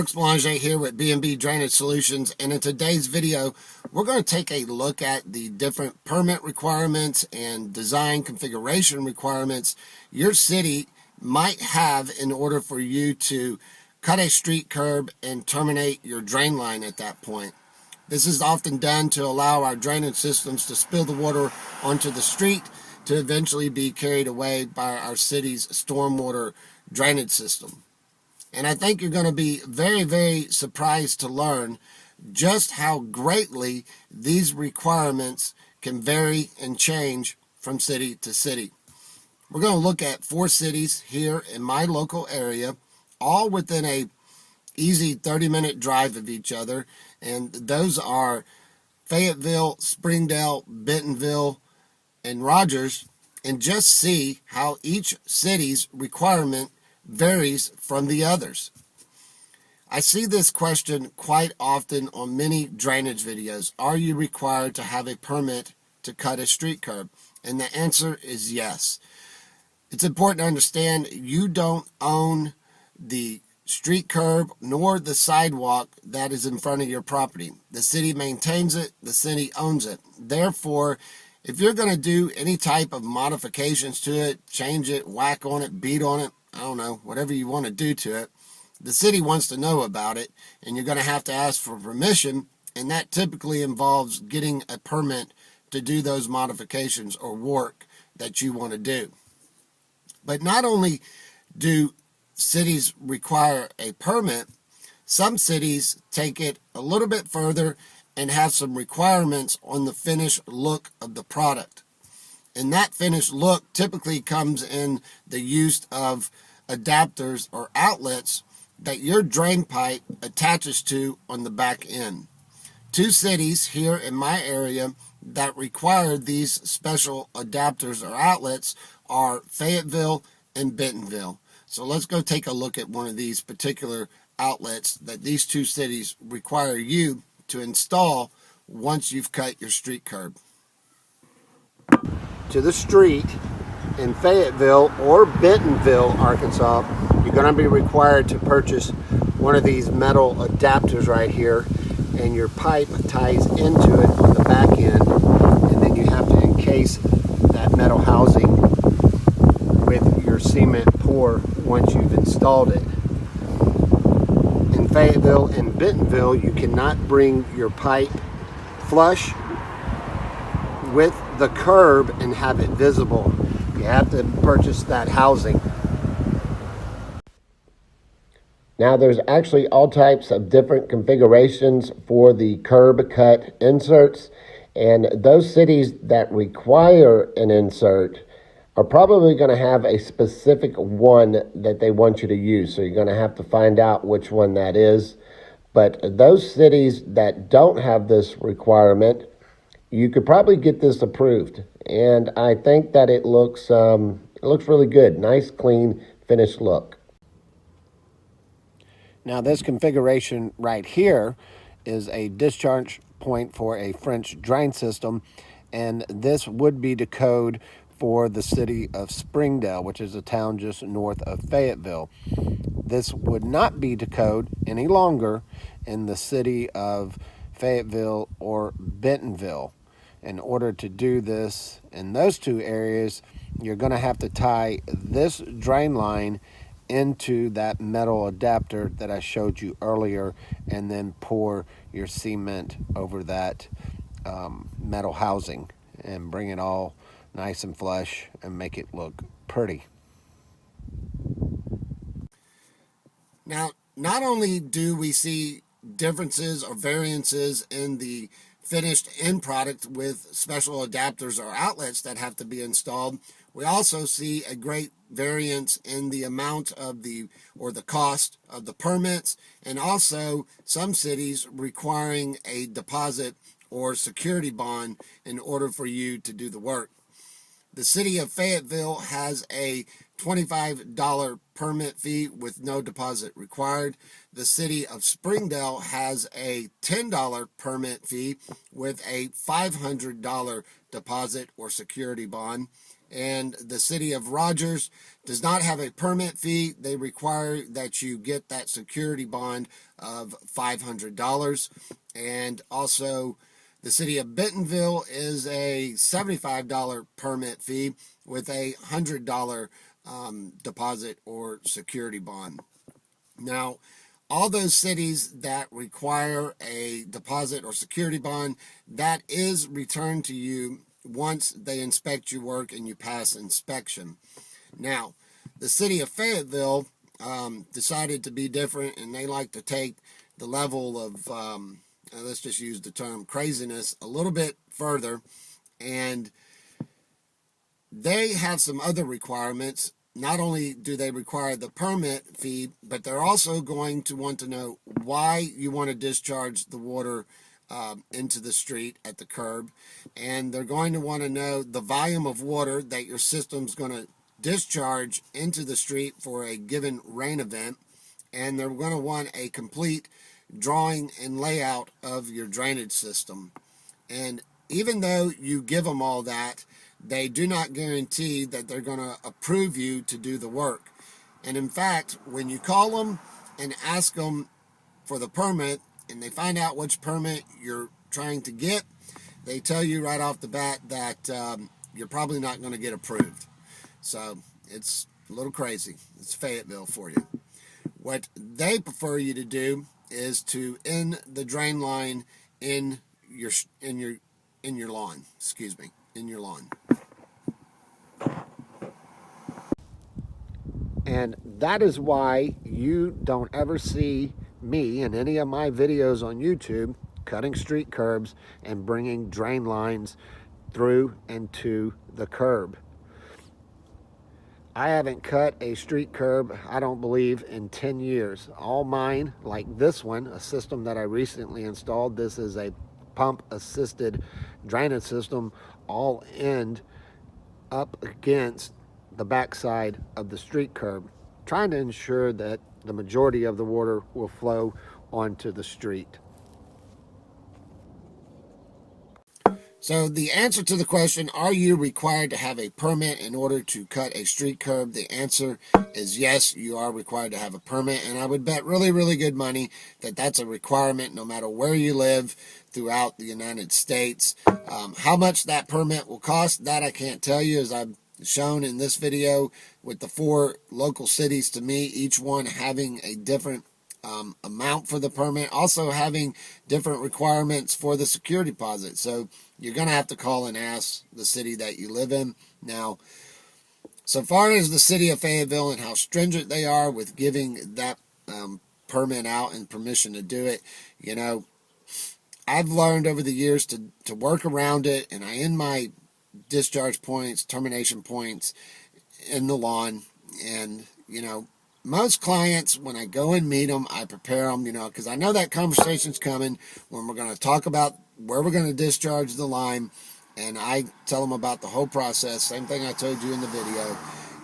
Brooks Belanger here with B&B Drainage Solutions, and in today's video we're going to take a look at the different permit requirements and design configuration requirements your city might have in order for you to cut a street curb and terminate your drain line at that point. This is often done to allow our drainage systems to spill the water onto the street to eventually be carried away by our city's stormwater drainage system. And I think you're going to be very, very surprised to learn just how greatly these requirements can vary and change from city to city. We're going to look at 4 cities here in my local area, all within a easy 30-minute drive of each other, and those are Fayetteville, Springdale, Bentonville, and Rogers, and just see how each city's requirement varies from the others. I see this question quite often on many drainage videos. Are you required to have a permit to cut a street curb? And the answer is yes. It's important to understand you don't own the street curb nor the sidewalk that is in front of your property. The city maintains it, the city owns it. Therefore, if you're going to do any type of modifications to it, change it, whack on it, beat on it, I don't know, whatever you want to do to it, the city wants to know about it, and you're going to have to ask for permission, and that typically involves getting a permit to do those modifications or work that you want to do. But not only do cities require a permit, some cities take it a little bit further and have some requirements on the finished look of the product. And that finished look typically comes in the use of adapters or outlets that your drain pipe attaches to on the back end. 2 cities here in my area that require these special adapters or outlets are Fayetteville and Bentonville. So let's go take a look at one of these particular outlets that these 2 cities require you to install once you've cut your street curb. To the street in Fayetteville or Bentonville, Arkansas, you're going to be required to purchase one of these metal adapters right here, and your pipe ties into it on the back end, and then you have to encase that metal housing with your cement pour once you've installed it. In Fayetteville and Bentonville, you cannot bring your pipe flush with the curb and have it visible. You have to purchase that housing. Now there's actually all types of different configurations for the curb cut inserts, and those cities that require an insert are probably going to have a specific one that they want you to use, so you're going to have to find out which one that is. But those cities that don't have this requirement, you could probably get this approved, and I think that it looks really good. Nice, clean, finished look. Now this configuration right here is a discharge point for a French drain system, and this would be the code for the city of Springdale, which is a town just north of Fayetteville. This would not be the code any longer in the city of Fayetteville or Bentonville. In order to do this in those 2 areas, you're going to have to tie this drain line into that metal adapter that I showed you earlier, and then pour your cement over that metal housing and bring it all nice and flush and make it look pretty. Now, not only do we see differences or variances in the finished end product with special adapters or outlets that have to be installed, we also see a great variance in the amount of the cost of the permits, and also some cities requiring a deposit or security bond in order for you to do the work. The city of Fayetteville has a $25 permit fee with no deposit required. The city of Springdale has a $10 permit fee with a $500 deposit or security bond. And the city of Rogers does not have a permit fee. They require that you get that security bond of $500. And also, the city of Bentonville is a $75 permit fee with a $100 deposit or security bond. Now, all those cities that require a deposit or security bond, that is returned to you once they inspect your work and you pass inspection. Now, the city of Fayetteville decided to be different, and they like to take the level of, let's just use the term craziness, a little bit further, and they have some other requirements. Not only do they require the permit fee, but they're also going to want to know why you want to discharge the water into the street at the curb, and they're going to want to know the volume of water that your system's going to discharge into the street for a given rain event, and they're going to want a complete drawing and layout of your drainage system. And even though you give them all that, they do not guarantee that they're going to approve you to do the work. And in fact, when you call them and ask them for the permit, and they find out which permit you're trying to get, they tell you right off the bat that you're probably not going to get approved. So it's a little crazy. It's Fayetteville for you. What they prefer you to do is to end the drain line in your lawn. Excuse me, in your lawn. And that is why you don't ever see me in any of my videos on YouTube cutting street curbs and bringing drain lines through and to the curb. I haven't cut a street curb, I don't believe, in 10 years. All mine, like this one, a system that I recently installed, this is a pump-assisted drainage system, all end up against the backside of the street curb, trying to ensure that the majority of the water will flow onto the street. So the answer to the question, are you required to have a permit in order to cut a street curb? The answer is yes, you are required to have a permit, and I would bet really, really good money that that's a requirement no matter where you live throughout the United States. How much that permit will cost, that I can't tell you, as I've shown in this video with the 4 local cities to me, each one having a different amount for the permit, also having different requirements for the security deposit. So you're going to have to call and ask the city that you live in. Now, so far as the city of Fayetteville and how stringent they are with giving that permit out and permission to do it, you know, I've learned over the years to work around it, and I end my discharge points, termination points in the lawn. And, you know, most clients, when I go and meet them, I prepare them, you know, because I know that conversation's coming when we're going to talk about where we're going to discharge the line, and I tell them about the whole process, same thing I told you in the video.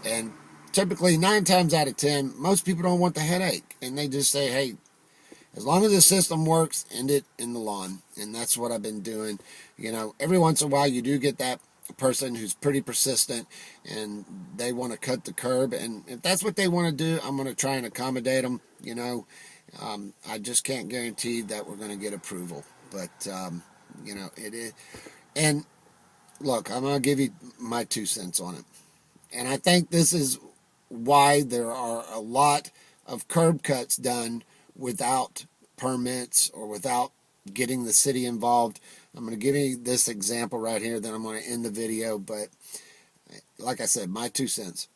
And typically 9 times out of 10, most people don't want the headache, and they just say, hey, as long as the system works, end it in the lawn. And that's what I've been doing. You know, every once in a while you do get that person who's pretty persistent and they want to cut the curb, and if that's what they want to do, I'm going to try and accommodate them. You know, I just can't guarantee that we're going to get approval, but you know, it is. And look, I'm going to give you my 2 cents on it, and I think this is why there are a lot of curb cuts done without permits or without getting the city involved. I'm going to give you this example right here, then I'm going to end the video. But like I said, my 2 cents.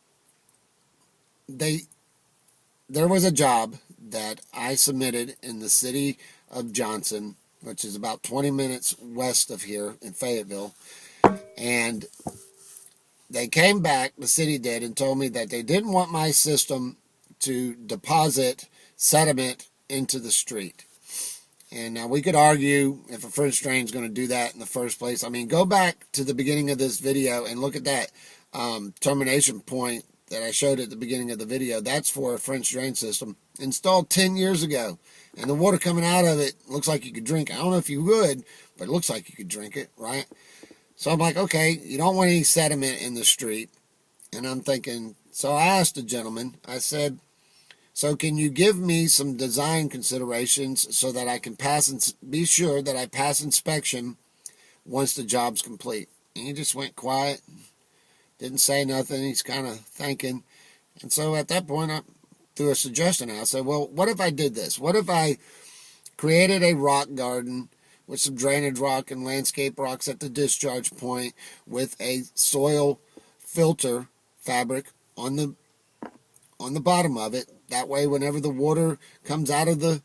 There was a job that I submitted in the city of Johnson, which is about 20 minutes west of here in Fayetteville, and they came back, the city did, and told me that they didn't want my system to deposit sediment into the street. And now we could argue if a French drain is going to do that in the first place. I mean, go back to the beginning of this video and look at that termination point that I showed at the beginning of the video, that's for a French drain system installed 10 years ago. And the water coming out of it looks like you could drink it. I don't know if you would, but it looks like you could drink it, right? So I'm like, okay, you don't want any sediment in the street. And I'm thinking, so I asked the gentleman, I said, so can you give me some design considerations so that I can pass and be sure that I pass inspection once the job's complete? And he just went quiet, didn't say nothing. He's kind of thinking. And so at that point, I threw a suggestion out. I said, well, what if I did this? What if I created a rock garden with some drainage rock and landscape rocks at the discharge point with a soil filter fabric on the bottom of it. That way, whenever the water comes out of the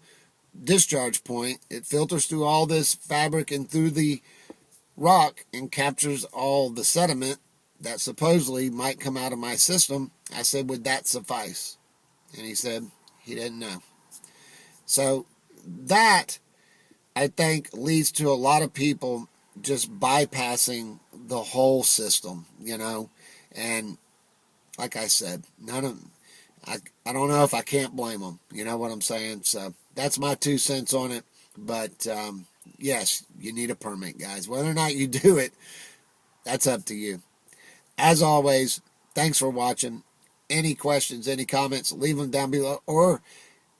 discharge point, it filters through all this fabric and through the rock and captures all the sediment that supposedly might come out of my system. I said, would that suffice? And he said he didn't know. So that, I think, leads to a lot of people just bypassing the whole system, you know. And like I said, I don't know if I can't blame them. You know what I'm saying? So that's my 2 cents on it. But yes, you need a permit, guys. Whether or not you do it, that's up to you. As always, thanks for watching. Any questions, any comments, leave them down below. Or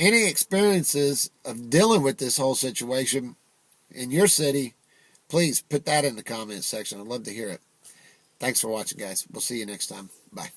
any experiences of dealing with this whole situation in your city, please put that in the comments section. I'd love to hear it. Thanks for watching, guys. We'll see you next time. Bye.